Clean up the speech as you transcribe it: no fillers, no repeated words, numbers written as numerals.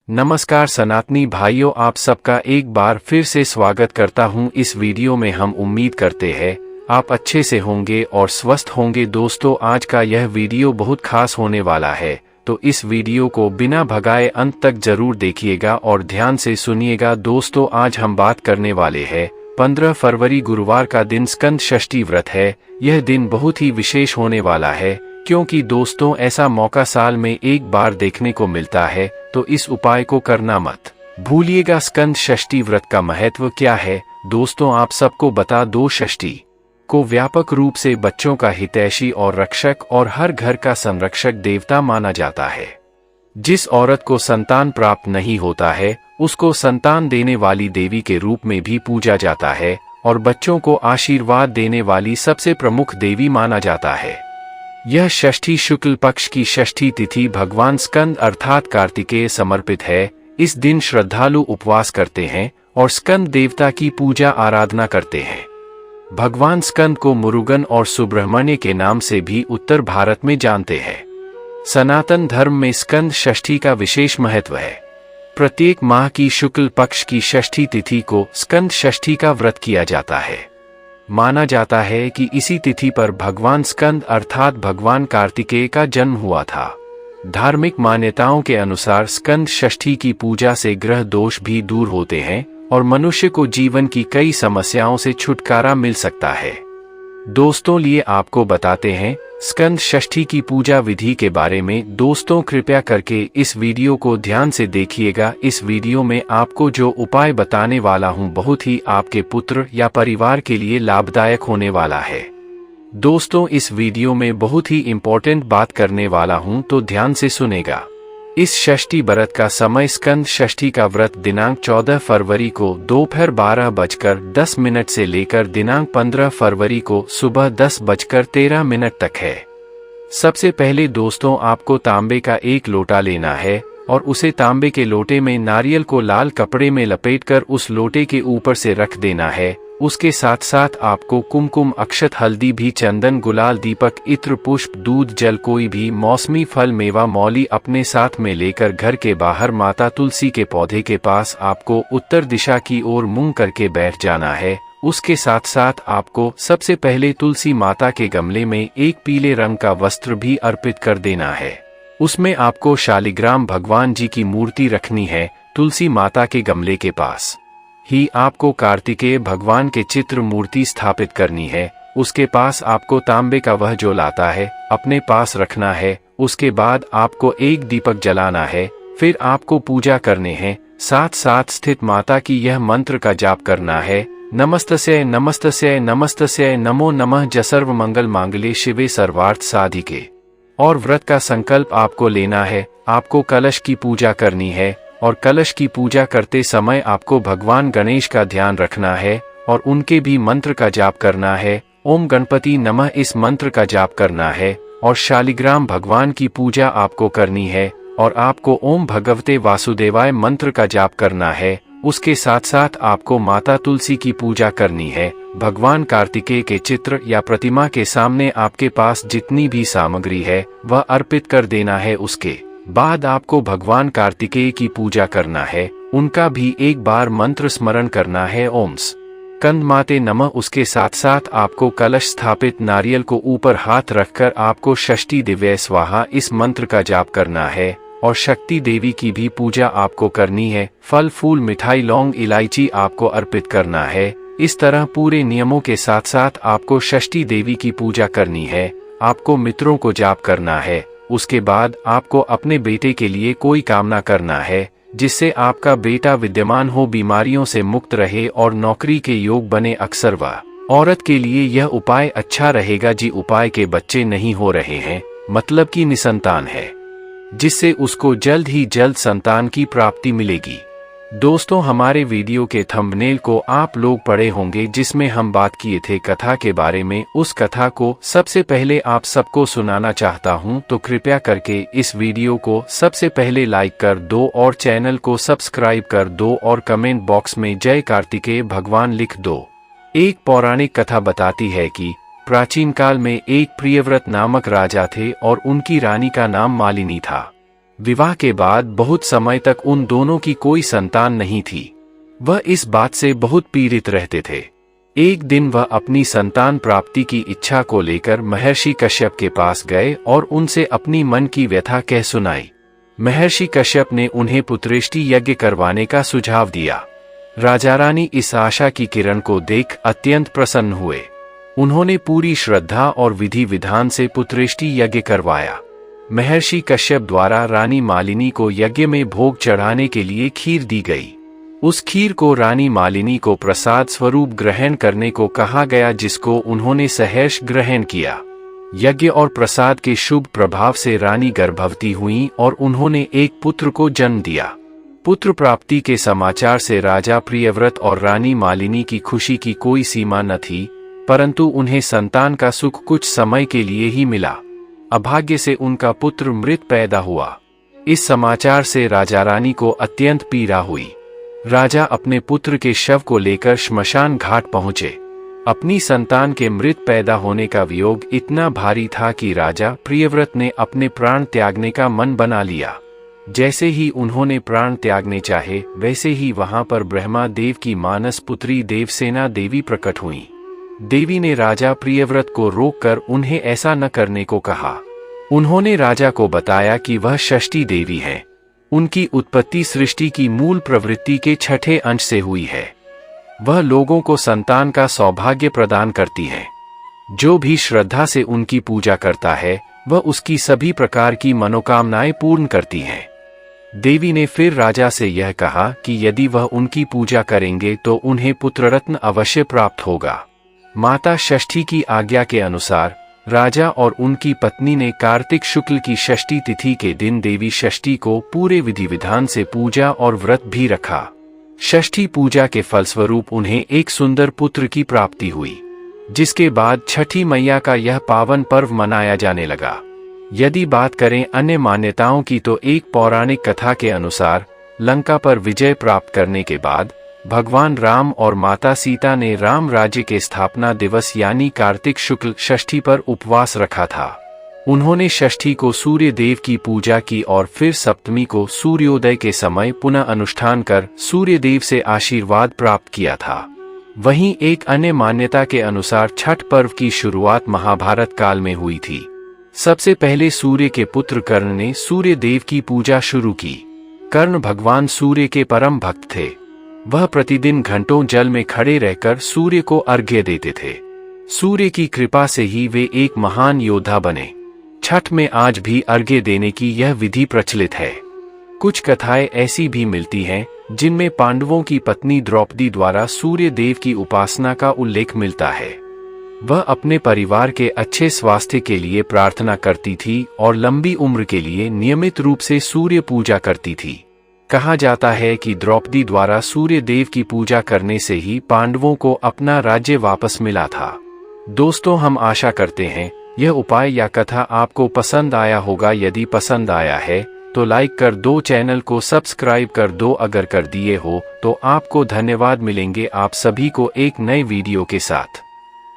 नमस्कार सनातनी भाइयों, आप सबका एक बार फिर से स्वागत करता हूं इस वीडियो में। हम उम्मीद करते हैं आप अच्छे से होंगे और स्वस्थ होंगे। दोस्तों, आज का यह वीडियो बहुत खास होने वाला है, तो इस वीडियो को बिना भगाए अंत तक जरूर देखिएगा और ध्यान से सुनिएगा। दोस्तों, आज हम बात करने वाले हैं 15 फरवरी गुरुवार का दिन स्कंद षष्ठी व्रत है। यह दिन बहुत ही विशेष होने वाला है, क्योंकि दोस्तों ऐसा मौका साल में एक बार देखने को मिलता है, तो इस उपाय को करना मत भूलिएगा। स्कंद षष्ठी व्रत का महत्व क्या है दोस्तों, आप सबको बता दो। षष्ठी को व्यापक रूप से बच्चों का हितैषी और रक्षक और हर घर का संरक्षक देवता माना जाता है। जिस औरत को संतान प्राप्त नहीं होता है, उसको संतान देने वाली देवी के रूप में भी पूजा जाता है और बच्चों को आशीर्वाद देने वाली सबसे प्रमुख देवी माना जाता है। यह षष्ठी शुक्ल पक्ष की षष्ठी तिथि भगवान स्कंद अर्थात कार्तिकेय समर्पित है। इस दिन श्रद्धालु उपवास करते हैं और स्कंद देवता की पूजा आराधना करते हैं। भगवान स्कंद को मुरुगन और सुब्रह्मण्य के नाम से भी उत्तर भारत में जानते हैं। सनातन धर्म में स्कंद षष्ठी का विशेष महत्व है। प्रत्येक माह की शुक्ल पक्ष की षष्ठी तिथि को स्कंद षष्ठी का व्रत किया जाता है। माना जाता है कि इसी तिथि पर भगवान स्कंद अर्थात भगवान कार्तिकेय का जन्म हुआ था। धार्मिक मान्यताओं के अनुसार स्कंद षष्ठी की पूजा से ग्रह दोष भी दूर होते हैं और मनुष्य को जीवन की कई समस्याओं से छुटकारा मिल सकता है। दोस्तों, लिए आपको बताते हैं स्कंद षष्ठी की पूजा विधि के बारे में। दोस्तों, कृपया करके इस वीडियो को ध्यान से देखिएगा। इस वीडियो में आपको जो उपाय बताने वाला हूं बहुत ही आपके पुत्र या परिवार के लिए लाभदायक होने वाला है। दोस्तों, इस वीडियो में बहुत ही इम्पोर्टेंट बात करने वाला हूं, तो ध्यान से सुनेगा। इस षष्ठी व्रत का समय स्कंद षष्ठी का व्रत दिनांक 14 फरवरी को दोपहर 12:10 से लेकर दिनांक 15 फरवरी को सुबह 10:13 तक है। सबसे पहले दोस्तों, आपको तांबे का एक लोटा लेना है और उसे तांबे के लोटे में नारियल को लाल कपड़े में लपेटकर उस लोटे के ऊपर से रख देना है। उसके साथ साथ आपको कुमकुम, अक्षत, हल्दी भी, चंदन, गुलाल, दीपक, इत्र, पुष्प, दूध, जल, कोई भी मौसमी फल, मेवा, मौली अपने साथ में लेकर घर के बाहर माता तुलसी के पौधे के पास आपको उत्तर दिशा की ओर मुंह करके बैठ जाना है। उसके साथ साथ आपको सबसे पहले तुलसी माता के गमले में एक पीले रंग का वस्त्र भी अर्पित कर देना है। उसमें आपको शालिग्राम भगवान जी की मूर्ति रखनी है। तुलसी माता के गमले के पास ही आपको कार्तिकेय भगवान के चित्र मूर्ति स्थापित करनी है। उसके पास आपको तांबे का वह जो लाता है अपने पास रखना है। उसके बाद आपको एक दीपक जलाना है। फिर आपको पूजा करने हैं। साथ साथ स्थित माता की यह मंत्र का जाप करना है। नमस्तस्यै नमस्तस्यै नमस्तस्यै नमो नमः ज सर्व मंगल मांगल्ये शिवे सर्वार्थ साधिके। और व्रत का संकल्प आपको लेना है। आपको कलश की पूजा करनी है और कलश की पूजा करते समय आपको भगवान गणेश का ध्यान रखना है और उनके भी मंत्र का जाप करना है। ओम गणपति नमः इस मंत्र का जाप करना है और शालिग्राम भगवान की पूजा आपको करनी है और आपको ओम भगवते वासुदेवाय मंत्र का जाप करना है। उसके साथ साथ आपको माता तुलसी की पूजा करनी है। भगवान कार्तिकेय के चित्र या प्रतिमा के सामने आपके पास जितनी भी सामग्री है वह अर्पित कर देना है। उसके बाद आपको भगवान कार्तिकेय की पूजा करना है। उनका भी एक बार मंत्र स्मरण करना है, ओम स्कंद माते नमः। उसके साथ साथ आपको कलश स्थापित नारियल को ऊपर हाथ रखकर आपको षष्ठी दिव्य स्वाहा इस मंत्र का जाप करना है और शक्ति देवी की भी पूजा आपको करनी है। फल, फूल, मिठाई, लौंग, इलायची आपको अर्पित करना है। इस तरह पूरे नियमों के साथ साथ आपको षष्ठी देवी की पूजा करनी है। आपको मित्रों को जाप करना है। उसके बाद आपको अपने बेटे के लिए कोई कामना करना है, जिससे आपका बेटा विद्यमान हो, बीमारियों से मुक्त रहे और नौकरी के योग बने। अक्सर वह औरत के लिए यह उपाय अच्छा रहेगा जी उपाय के बच्चे नहीं हो रहे हैं, मतलब कि निसंतान है, जिससे उसको जल्द ही जल्द संतान की प्राप्ति मिलेगी। दोस्तों, हमारे वीडियो के थंबनेल को आप लोग पढ़े होंगे, जिसमें हम बात किए थे कथा के बारे में। उस कथा को सबसे पहले आप सबको सुनाना चाहता हूं, तो कृपया करके इस वीडियो को सबसे पहले लाइक कर दो और चैनल को सब्सक्राइब कर दो और कमेंट बॉक्स में जय कार्तिकेय भगवान लिख दो। एक पौराणिक कथा बताती है कि प्राचीन काल में एक प्रियव्रत नामक राजा थे और उनकी रानी का नाम मालिनी था। विवाह के बाद बहुत समय तक उन दोनों की कोई संतान नहीं थी। वह इस बात से बहुत पीड़ित रहते थे। एक दिन वह अपनी संतान प्राप्ति की इच्छा को लेकर महर्षि कश्यप के पास गए और उनसे अपनी मन की व्यथा कह सुनाई। महर्षि कश्यप ने उन्हें पुत्रेष्टि यज्ञ करवाने का सुझाव दिया। राजा रानी इस आशा की किरण को देख अत्यंत प्रसन्न हुए। उन्होंने पूरी श्रद्धा और विधि विधान से पुत्रेष्टि यज्ञ करवाया। महर्षि कश्यप द्वारा रानी मालिनी को यज्ञ में भोग चढ़ाने के लिए खीर दी गई। उस खीर को रानी मालिनी को प्रसाद स्वरूप ग्रहण करने को कहा गया, जिसको उन्होंने सहर्ष ग्रहण किया। यज्ञ और प्रसाद के शुभ प्रभाव से रानी गर्भवती हुईं और उन्होंने एक पुत्र को जन्म दिया। पुत्र प्राप्ति के समाचार से राजा प्रियव्रत और रानी मालिनी की खुशी की कोई सीमा न थी, परंतु उन्हें संतान का सुख कुछ समय के लिए ही मिला। अभाग्य से उनका पुत्र मृत पैदा हुआ। इस समाचार से राजा रानी को अत्यंत पीड़ा हुई। राजा अपने पुत्र के शव को लेकर श्मशान घाट पहुंचे। अपनी संतान के मृत पैदा होने का वियोग इतना भारी था कि राजा प्रियव्रत ने अपने प्राण त्यागने का मन बना लिया। जैसे ही उन्होंने प्राण त्यागने चाहे, वैसे ही वहां पर ब्रह्मा देव की मानस पुत्री देवसेना देवी प्रकट हुई। देवी ने राजा प्रियव्रत को रोककर उन्हें ऐसा न करने को कहा। उन्होंने राजा को बताया कि वह षष्ठी देवी हैं। उनकी उत्पत्ति सृष्टि की मूल प्रवृत्ति के छठे अंश से हुई है। वह लोगों को संतान का सौभाग्य प्रदान करती हैं। जो भी श्रद्धा से उनकी पूजा करता है, वह उसकी सभी प्रकार की मनोकामनाएं पूर्ण करती हैं। देवी ने फिर राजा से यह कहा कि यदि वह उनकी पूजा करेंगे तो उन्हें पुत्ररत्न अवश्य प्राप्त होगा। माता षष्ठी की आज्ञा के अनुसार राजा और उनकी पत्नी ने कार्तिक शुक्ल की षष्ठी तिथि के दिन देवी षष्ठी को पूरे विधि विधान से पूजा और व्रत भी रखा। षष्ठी पूजा के फलस्वरूप उन्हें एक सुंदर पुत्र की प्राप्ति हुई, जिसके बाद छठी मैया का यह पावन पर्व मनाया जाने लगा। यदि बात करें अन्य मान्यताओं की तो एक पौराणिक कथा के अनुसार लंका पर विजय प्राप्त करने के बाद भगवान राम और माता सीता ने राम राज्य के स्थापना दिवस यानी कार्तिक शुक्ल षष्ठी पर उपवास रखा था। उन्होंने षष्ठी को सूर्य देव की पूजा की और फिर सप्तमी को सूर्योदय के समय पुनः अनुष्ठान कर सूर्य देव से आशीर्वाद प्राप्त किया था। वहीं एक अन्य मान्यता के अनुसार छठ पर्व की शुरुआत महाभारत काल में हुई थी। सबसे पहले सूर्य के पुत्र कर्ण ने सूर्य देव की पूजा शुरू की। कर्ण भगवान सूर्य के परम भक्त थे। वह प्रतिदिन घंटों जल में खड़े रहकर सूर्य को अर्घ्य देते थे। सूर्य की कृपा से ही वे एक महान योद्धा बने। छठ में आज भी अर्घ्य देने की यह विधि प्रचलित है। कुछ कथाएं ऐसी भी मिलती हैं जिनमें पांडवों की पत्नी द्रौपदी द्वारा सूर्य देव की उपासना का उल्लेख मिलता है। वह अपने परिवार के अच्छे स्वास्थ्य के लिए प्रार्थना करती थी और लंबी उम्र के लिए नियमित रूप से सूर्य पूजा करती थी। कहा जाता है कि द्रौपदी द्वारा सूर्य देव की पूजा करने से ही पांडवों को अपना राज्य वापस मिला था। दोस्तों, हम आशा करते हैं यह उपाय या कथा आपको पसंद आया होगा। यदि पसंद आया है तो लाइक कर दो, चैनल को सब्सक्राइब कर दो अगर कर दिए हो तो आपको धन्यवाद। मिलेंगे आप सभी को एक नए वीडियो के साथ।